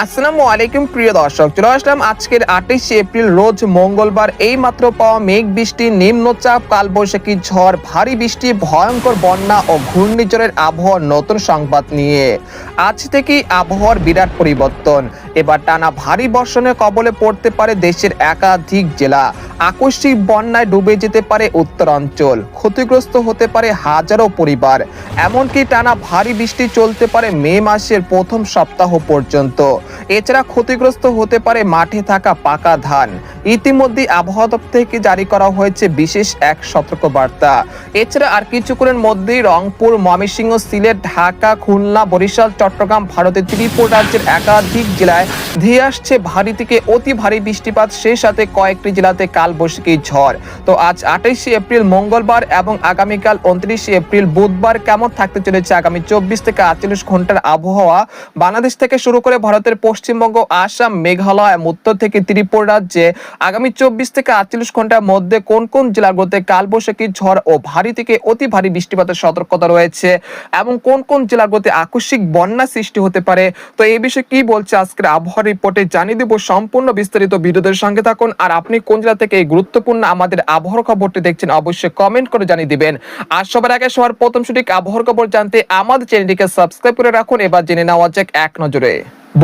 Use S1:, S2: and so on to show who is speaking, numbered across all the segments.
S1: আসসালামু আলাইকুম প্রিয় দর্শক, চলে আসলাম আজকের 28 এপ্রিল রোজ মঙ্গলবার। এই মাত্র পাওয়া মেঘ বৃষ্টি, নিম্নচাপ, কালবৈশাখী ঝড়, ভারী বৃষ্টি, ভয়ঙ্কর বন্যা ও ঘূর্ণিঝড়ের আবহাওয়ার নতুন সংবাদ নিয়ে আজ থেকেই আবহাওয়ার বিরাট পরিবর্তন। এবার টানা ভারী বর্ষণের কবলে পড়তে পারে দেশের একাধিক জেলা। আকস্মিক বন্যায় ডুবে যেতে পারে উত্তরাঞ্চল, ক্ষতিগ্রস্ত হতে পারে হাজারো পরিবার। এমনকি টানা ভারী বৃষ্টি চলতে পারে মে মাসের প্রথম সপ্তাহ পর্যন্ত। এছাড়া ক্ষতিগ্রস্ত হতে পারে মাঠে থাকা পাকা ধান। ইতিমধ্যে আবহাওয়া দপ্তর থেকে জারি করা হয়েছে বিশেষ এক সতর্কবার্তা। এছাড়া আর কিছুক্ষণের মধ্যেই রংপুর, ময়মনসিংহ, সিলেট, ঢাকা, খুলনা, বরিশাল, চট্টগ্রাম, ভারতের ত্রিপুরা রাজ্যের একাধিক জেলায় ধেয়ে আসছে ভারী থেকে অতি ভারী বৃষ্টিপাত, সেই সাথে কয়েকটি জেলাতে কালবৈশাখী ঝড়। তো আজ 28 এপ্রিল মঙ্গলবার এবং আগামীকাল 29 এপ্রিল বুধবার কেমন থাকতে চলেছে আগামী 24 থেকে 48 ঘন্টার আবহাওয়া বাংলাদেশ থেকে শুরু করে ভারতের পশ্চিমবঙ্গ, আসাম, মেঘালয়, উত্তর থেকে ত্রিপুরা রাজ্যে আগামী 24 থেকে 48 ঘন্টার মধ্যে কোন কোন জেলাগুলোতে কালবৈশাখী ঝড় ও ভারী থেকে অতি ভারী বৃষ্টিপাতের সতর্কতা রয়েছে এবং কোন কোন জেলাগুলোতে আকস্মিক বন্যা সৃষ্টি হতে পারে। তো এই বিষয়ে কি বলছে আজকের আবহাওয়া রিপোর্টে জানিয়ে দেব। সম্পূর্ণ বিস্তারিত ভিডিওদের সঙ্গে থাকুন। আর আপনি কোন জেলা থেকে এই গুরুত্বপূর্ণ আমাদের আবহাওয়ার খবরটি দেখছেন অবশ্যই কমেন্ট করে জানিয়ে দিবেন। আর সবার আগে সবার প্রথম সঠিক আবহাওয়ার খবর জানতে আমাদের চ্যানেলটিকে সাবস্ক্রাইব করে রাখুন। এবার জেনে নেওয়া যাক এক নজরে।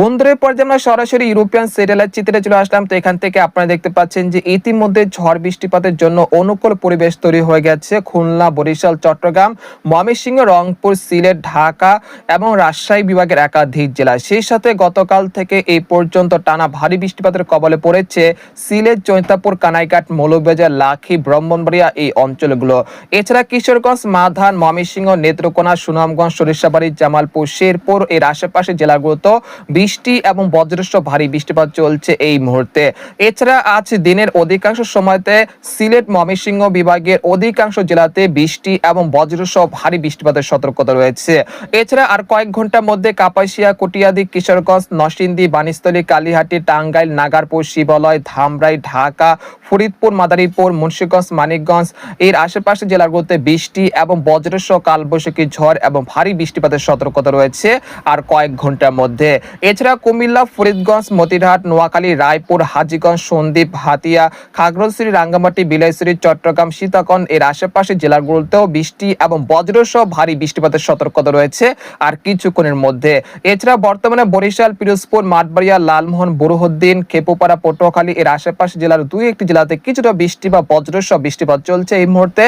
S1: বন্ধুদের পর্যায়ে আমরা সরাসরি ইউরোপিয়ান স্যাটেলাইট চিত্রে চলে আসলাম। তো এখান থেকে আপনারা দেখতে পাচ্ছেন যে ইতিমধ্যে ঝড় বৃষ্টিপাতের জন্য অনুকূল পরিবেশ তৈরি হয়ে গেছে খুলনা, বরিশাল, চট্টগ্রাম, ময়মনসিংহ, রংপুর, সিলেট, ঢাকা এবং রাজশাহী বিভাগের একাধিক জেলা। সেই সাথে গতকাল থেকে এই পর্যন্ত টানা ভারী বৃষ্টিপাতের কবলে পড়েছে সিলেট, জৈন্তাপুর, কানাইঘাট, মৌলভীবাজার, লাখি, ব্রাহ্মণবাড়িয়া এই অঞ্চলগুলো। এছাড়া কিশোরগঞ্জ, মাধান, ময়মনসিংহ, নেত্রকোনা, সুনামগঞ্জ, সরিষাবাড়ি, জামালপুর, শেরপুর এর আশেপাশে জেলাগুলোতে বৃষ্টি এবং বজ্রসহ ভারী বৃষ্টিপাত চলছে এই মুহূর্তে। এছাড়া আজ দিনের অধিকাংশ সময়তে সিলেট, ময়মনসিংহ বিভাগের অধিকাংশ জেলাতে বৃষ্টি এবং বজ্রসহ ভারী বৃষ্টিপাতের সতর্কতা রয়েছে। এছাড়া আর কয়েক ঘন্টার মধ্যে কাপাসিয়া, কটিয়াদি, কিশোরগঞ্জ, নরসিংদী, বানিশতলী, কালিহাটি, টাঙ্গাইল, নাগারপুর, শিবালয়, ধামরাই, ঢাকা, ফরিদপুর, মাদারীপুর, মুন্সিগঞ্জ, মানিকগঞ্জ এর আশেপাশে জেলাগুলোতে বৃষ্টি এবং বজ্রসহ কালবৈশাখী ঝড় এবং ভারী বৃষ্টিপাতের সতর্কতা রয়েছে আর কয়েক ঘন্টার মধ্যে। এছাড়া কুমিল্লা, ফরিদগঞ্জ, মতিরহাট, নোয়াখালী, রায়পুর, হাজীগঞ্জ, সন্দ্বীপ, হাতিয়া, খাগড়াছড়ি, রাঙ্গামাটি, বিলাইছড়ি, চট্টগ্রাম, সীতাকুণ্ড এর আশেপাশে জেলাগুলোতেও বৃষ্টি এবং বজ্রসহ ভারী বৃষ্টিপাতের সতর্কতা রয়েছে আর কিছুক্ষণের মধ্যে। এছাড়া বর্তমানে বরিশাল, পিরোজপুর, মাঠবাড়িয়া, লালমোহন, বুরুহুদ্দিন, খেপুপাড়া, পটুয়াখালী এর আশেপাশে জেলার দুই একটি জেলাতে কিছুটা বৃষ্টি বা বজ্রসহ বৃষ্টিপাত চলছে এই মুহূর্তে।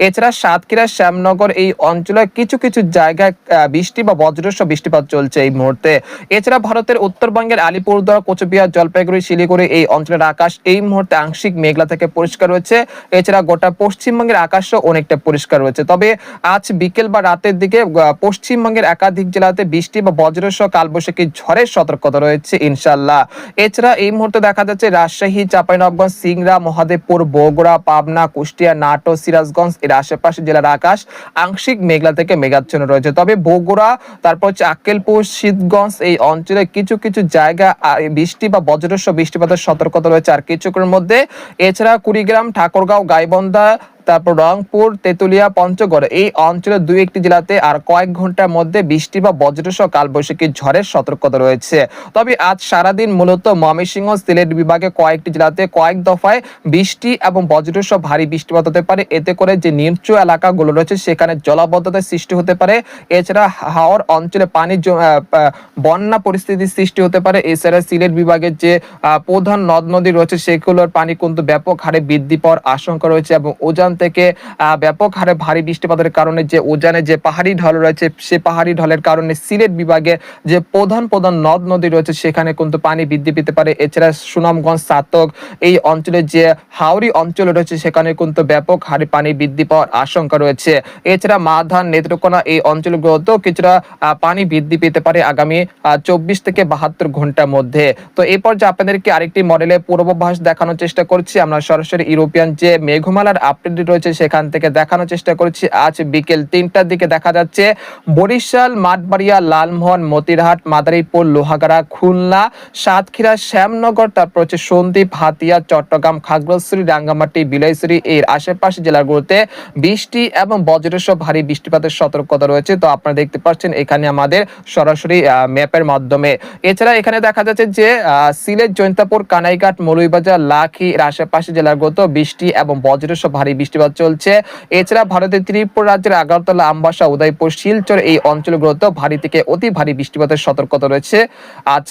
S1: এছাড়া সাতক্ষীরা, শ্যামনগর এই অঞ্চলে কিছু কিছু জায়গায় বৃষ্টি বা বজ্রসহ বৃষ্টিপাত চলছে এই মুহূর্তে। এছাড়া ভারতের উত্তরবঙ্গের আলিপুরদুয়ার, কোচবিহার, জলপাইগুড়ি, শিলিগুড়ি এই অঞ্চলের আকাশ এই মুহূর্তে আংশিক মেঘলা থেকে পরিষ্কার রয়েছে। এছাড়া গোটা পশ্চিমবঙ্গের আকাশও অনেকটা পরিষ্কার রয়েছে। তবে আজ বিকেল বা রাতের দিকে পশ্চিমবঙ্গের একাধিক জেলাতে বৃষ্টি বা বজ্রসহ কালবৈশাখী ঝড়ের সতর্কতা রয়েছে ইনশাআল্লাহ। এছাড়া এই মুহূর্তে দেখা যাচ্ছে রাজশাহী, চাঁপাইনবাবগঞ্জ, সিংড়া, মহাদেবপুর, বগুড়া, পাবনা, কুষ্টিয়া, নাটোর, সিরাজগঞ্জ এর আশেপাশে জেলার আকাশ আংশিক মেঘলা থেকে মেঘাচ্ছন্ন রয়েছে। তবে বগুড়া, তারপর আক্কেলপুর, শীতগঞ্জ এই অঞ্চলে কিছু কিছু জায়গা বৃষ্টি বা বজ্রসহ বৃষ্টিপাতের সতর্কতা রয়েছে আর কিছুক্ষণের মধ্যে। এছাড়া কুড়িগ্রাম, ঠাকুরগাঁও, গাইবান্ধা, তারপর রংপুর, তেতুলিয়া, পঞ্চগড় এই অঞ্চলের দুই একটি জেলাতে আর কয়েক ঘন্টার মধ্যে বৃষ্টি বা বজ্রসহ কালবৈশাখী ঝড়ের সতর্কতা রয়েছে। তবে আজ সারাদিন মূলত ময়মনসিংহ, সিলেট বিভাগে কয়েকটি জেলাতে কয়েক দফায় বৃষ্টি এবং বজ্রসহ ভারী বৃষ্টিপাত হতে পারে। এতে করে যে নিম্ন এলাকাগুলো রয়েছে সেখানে জলাবদ্ধতার সৃষ্টি হতে পারে। এছাড়া হাওর অঞ্চলে পানি বন্যা পরিস্থিতির সৃষ্টি হতে পারে। এছাড়া সিলেট বিভাগের যে প্রধান নদ নদী রয়েছে সেগুলোর পানি কিন্তু ব্যাপক হারে বৃদ্ধি পাওয়ার আশঙ্কা রয়েছে এবং উজান থেকে ব্যাপক হারে ভারী বৃষ্টিপাতের কারণে যে উজানে যে পাহাড়ি ঢল রয়েছে সে পাহাড়ি ঢলের কারণে সিলেট বিভাগে যে প্রধান প্রধান নদ নদী রয়েছে সেখানে কিন্তু পানি বৃদ্ধি পেতে পারে। এছাড়া সুনামগঞ্জ, সাতক এই অঞ্চলে যে হাওড়ি অঞ্চল রয়েছে সেখানে কিন্তু ব্যাপক হারে পানি বৃদ্ধি পাওয়ার আশঙ্কা রয়েছে। এছাড়া মাধান, নেত্রকোনা এই অঞ্চলগুলোতেও কিছুটা পানি বৃদ্ধি পেতে পারে আগামী 24 থেকে 72 ঘন্টার মধ্যে। তো এই পর্যায়ে আপনাদেরকে আরেকটি মডেলের পূর্বাভাস দেখানোর চেষ্টা করছি। আমরা সরাসরি ইউরোপিয়ান যে মেঘমালার আপডেট আপডেট রয়েছে সেখান থেকে দেখানোর চেষ্টা করছি। আজ বিকেল 3টার দিকে দেখা যাচ্ছে বরিশাল, মাঠবাড়িয়া, লালমোহন, মতিরহাট, মাদারীপুর, লোহাগাড়া, খুলনা, সাতক্ষীরা, শ্যামনগর, তারপর হচ্ছে সন্দ্বীপ, হাতিয়া, চট্টগ্রাম, খাগড়াছড়ি, রাঙ্গামাটি, বিলাইছড়ি এর আশেপাশে জেলাগুলোতে বৃষ্টি এবং বজ্রসহ ভারী বৃষ্টিপাতের সতর্কতা রয়েছে। তো আপনারা দেখতে পাচ্ছেন এখানে আমাদের সরাসরি ম্যাপের মাধ্যমে। এছাড়া এখানে দেখা যাচ্ছে যে সিলেট, জৈন্তাপুর, কানাইঘাট, মৌলভীবাজার, লাখি এর আশেপাশে জেলাগুলোতে বৃষ্টি এবং বজ্রসহ ভারী বৃষ্টিপাত চলছে। এছাড়া ভারতের ত্রিপুরা রাজ্যের আগরতলা, আমবাসা, উদয়পুর, শিলচর এই অঞ্চলগুলোতে ভারী থেকে অতি ভারী বৃষ্টিপাতের সতর্কতা রয়েছে আজ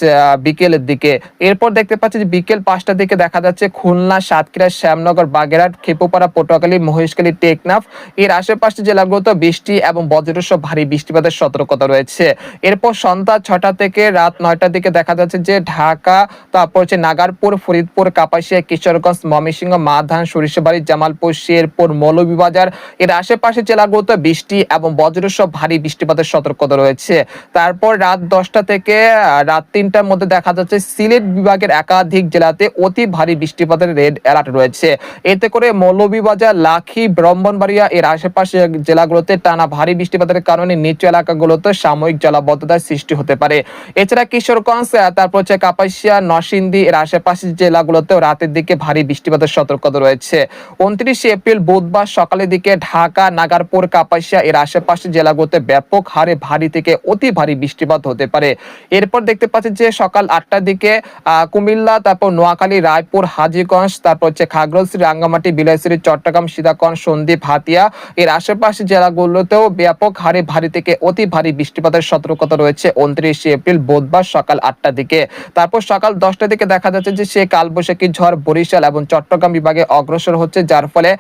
S1: বিকেলের দিকে। এরপর দেখতে পাচ্ছি যে বিকেল 5টার দিকে দেখা যাচ্ছে খুলনা, সাতক্ষীরা, শ্যামনগর, বাগেরহাট, খেপুপাড়া, পটুয়াখালী, মহেশখালী, টেকনাফ এর আশেপাশে জেলাগুলোতে বৃষ্টি এবং বজ্রসহ ভারী বৃষ্টিপাতের সতর্কতা রয়েছে। এরপর সন্ধ্যা 6টা থেকে রাত 9টার দিকে দেখা যাচ্ছে যে ঢাকা, তারপর হচ্ছে নাগারপুর, ফরিদপুর, কাপাসিয়া, কিশোরগঞ্জ, ময়মনসিংহ, মাধান, সরিষাবাড়ি, জামালপুর, শেরপুর, মৌলভীবাজার এর আশেপাশে জেলাগুলোতে বৃষ্টি এবং বজ্রসহ ভারী বৃষ্টিপাতের সতর্কতা রয়েছে। তারপর রাত 10টা থেকে রাত 3টার মধ্যে দেখা যাচ্ছে সিলেট বিভাগের একাধিক জেলাতে অতি ভারী বৃষ্টিপাতের রেড অ্যালার্ট রয়েছে। এতে করে মৌলভীবাজার, লাখি, ব্রাহ্মণবাড়িয়া এর আশেপাশে জেলাগুলোতে টানা ভারী বৃষ্টিপাতের কারণে নিচু এলাকাগুলোতে সাময়িক জলাবদ্ধতার সৃষ্টি হতে পারে। এছাড়া কিশোরগঞ্জ, তারপর হচ্ছে কাপাসিয়া, নরসিংদী এর আশেপাশে জেলাগুলোতেও রাতের দিকে ভারী বৃষ্টিপাতের সতর্কতা রয়েছে। 29 এপ্রিল বুধবার সকালের দিকে ঢাকা, নাগারপুর, কাপাসিয়া এর আশেপাশে জেলাগুলোতে ব্যাপক হারে ভারী থেকে অতি ভারী বৃষ্টিপাত হতে পারে। এরপর দেখতে পাচ্ছি যে সকাল 8টার দিকে কুমিল্লা, তারপর নোয়াখালী, রায়পুর, হাজীগঞ্জ, তারপর হচ্ছে খাগড়াছড়ি, রাঙ্গামাটি, বিলাইছড়ি, চট্টগ্রাম, সীতাকুণ্ড, সন্দ্বীপ, হাতিয়া এর আশেপাশে জেলাগুলোতেও ব্যাপক হারে ভারী থেকে অতি ভারী বৃষ্টিপাতের সতর্কতা রয়েছে 29 এপ্রিল বুধবার সকাল 8টার দিকে। তারপর সকাল 10টার দিকে দেখা যাচ্ছে যে সে কালবৈশাখী ঝড় বরিশাল এবং চট্টগ্রাম বিভাগে অগ্রসর হচ্ছে, যার ফলে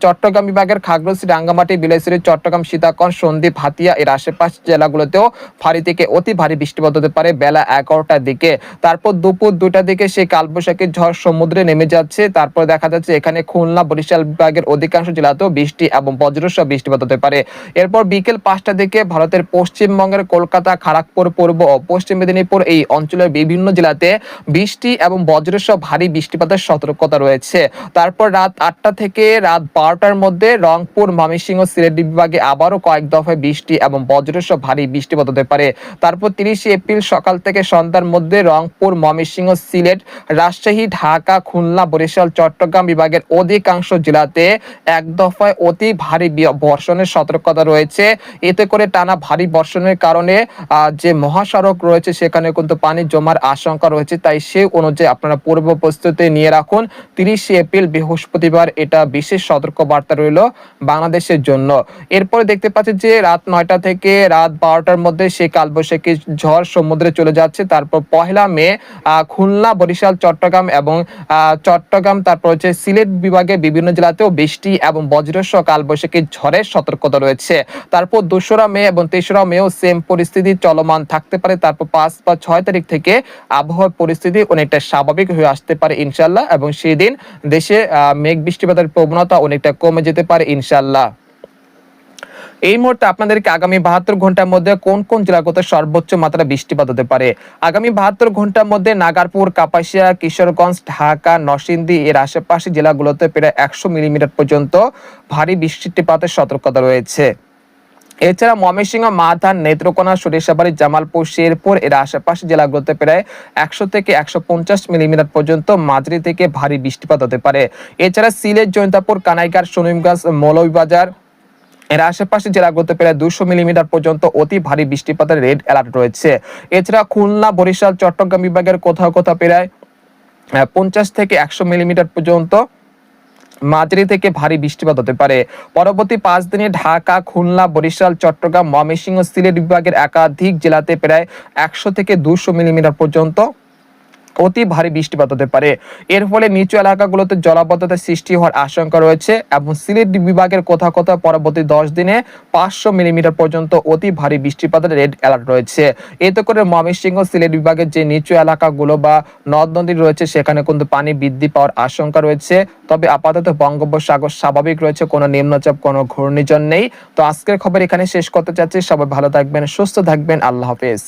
S1: চট্টগ্রাম বিভাগের খাগড়াছড়ি, রাঙ্গামাটি, বিলাইছড়ি, চট্টগ্রাম, সীতাকুণ্ড, সন্দ্বীপ, হাতিয়া এর আশেপাশে জেলাগুলোতেও ভারী থেকে অতি ভারী বৃষ্টিপাত হতে পারে বেলা 11টার দিকে। তারপর দুপুর 2টার দিকে সেই কালবৈশাখী ঝড় সমুদ্রে নেমে যাচ্ছে। তারপর দেখা যাচ্ছে এখানে খুলনা, বরিশাল বিভাগের অধিকাংশ জেলাতেও বৃষ্টি এবং বজ্রসহ বৃষ্টিপাত হতে পারে। এরপর বিকেল 5টার দিকে ভারতের পশ্চিমবঙ্গের কলকাতা, খড়গপুর, পূর্ব ও পশ্চিম মেদিনীপুর এই অঞ্চলের বিভিন্ন জেলাতে বৃষ্টি এবং বজ্রসহ ভারী বৃষ্টিপাতের সতর্কতা রয়েছে। তারপর রাত 8টা থেকে রাত 12টার মধ্যে রংপুর, ময়মনসিংহ, সিলেট বিভাগে আবারও কয়েক দফায় বৃষ্টি এবং বজ্রসহ ভারী বৃষ্টিপাত হতে পারে। তারপর 30 এপ্রিল সকাল থেকে সন্ধ্যার মধ্যে রংপুর, ময়মনসিংহ, সিলেট, রাজশাহী, ঢাকা, খুলনা, বরিশাল, চট্টগ্রাম বিভাগের অধিকাংশ জেলাতে এক দফায় অতি ভারী বর্ষণের সতর্কতা রয়েছে। এতে করে টানা ভারী বর্ষণের কারণে যে মহাসড়ক রয়েছে সেখানে কিন্তু পানি জমার আশঙ্কা রয়েছে। তাই সেই অনুযায়ী আপনারা পূর্ব প্রস্তুতি নিয়ে রাখুন। 30 এপ্রিল বৃহস্পতিবার এটা বিশেষ সতর্ক বার্তা রইল বাংলাদেশের জন্য। এরপরে দেখতে পাচ্ছি যে রাত 9টা থেকে রাত 12টার মধ্যে সেই কালবৈশাখী ঝড় সমুদ্রে চলে যাচ্ছে। তারপর 1 মে খুলনা, বরিশাল, চট্টগ্রাম এবং তারপর হচ্ছে সিলেট বিভাগে বিভিন্ন জেলাতেও বৃষ্টি এবং বজ্রসহ কালবৈশাখী ঝড়ের সতর্কতা রয়েছে। তারপর 2রা মে এবং 3রা মেও সেম পরিস্থিতি চলমান থাকতে পারে। তারপর 5 বা 6 তারিখ থেকে আবহাওয়ার পরিস্থিতি অনেকটা স্বাভাবিক হয়ে আসতে পারে ইনশাল্লাহ, এবং সেই দিন দেশে মেঘ বৃষ্টিপাতের প্রবণতা অনেকটা কমে যেতে পারে ইনশাল্লাহ। এই মুহূর্তে আপনাদেরকে আগামী 72 ঘন্টার মধ্যে কোন কোন জেলাগুলোতে সর্বোচ্চ মাত্রা বৃষ্টিপাত হতে পারে। আগামী 72 ঘন্টার মধ্যে নাগারপুর, কাপাসিয়া, কিশোরগঞ্জ, ঢাকা, নরসিংদী এর আশেপাশে জেলাগুলোতে প্রায় 100 মিলিমিটার পর্যন্ত ভারী বৃষ্টিপাতের সতর্কতা রয়েছে। এছাড়া ময়মনসিংহ, মাধান, নেত্রকোনা, সরিষাবাড়ি, জামালপুর, শেরপুর এর আশেপাশে জেলাগুলোতে প্রায় 100 থেকে 150 মিলিমিটার পর্যন্ত মাঝারি থেকে ভারী বৃষ্টিপাত হতে পারে। এছাড়া সিলেট, জৈন্তাপুর, কানাইঘাট, সুনামগঞ্জ, মৌলভীবাজার এর আশেপাশে জেলাগুলোতে প্রায় 200 মিলিমিটার পর্যন্ত অতি ভারী বৃষ্টিপাতের রেড অ্যালার্ট রয়েছে। এছাড়া খুলনা, বরিশাল, চট্টগ্রাম বিভাগের কোথাও কোথাও প্রায় 50 থেকে 100 মিলিমিটার পর্যন্ত মাঝারি থেকে ভারী বৃষ্টিপাত হতে পারে। পরবর্তী 5 দিনে ঢাকা, খুলনা, বরিশাল, চট্টগ্রাম, ময়মনসিংহ, সিলেট বিভাগের একাধিক জেলাতে প্রায় 100 থেকে 200 মিলিমিটার পর্যন্ত অতি ভারী বৃষ্টিপাত হতে পারে। এর ফলে নিচু এলাকাগুলোতে জলাবদ্ধতার সৃষ্টি হওয়ার আশঙ্কা রয়েছে, এবং সিলেট বিভাগের কোথাও কোথাও পরবর্তী 10 দিনে 500 মিলিমিটার পর্যন্ত অতি ভারী বৃষ্টিপাতের রেড অ্যালার্ট রয়েছে। এতে করে ময়মনসিংহ, সিলেট বিভাগের যে নিচু এলাকাগুলো বা নদ নদী রয়েছে সেখানে কিন্তু পানি বৃদ্ধি পাওয়ার আশঙ্কা রয়েছে। তবে আপাতত বঙ্গোপসাগর স্বাভাবিক রয়েছে, কোনো নিম্নচাপ, কোনো ঘূর্ণিঝড় নেই। তো আজকের খবর এখানে শেষ করতে চাচ্ছি। সবাই ভালো থাকবেন, সুস্থ থাকবেন, আল্লাহ হাফেজ।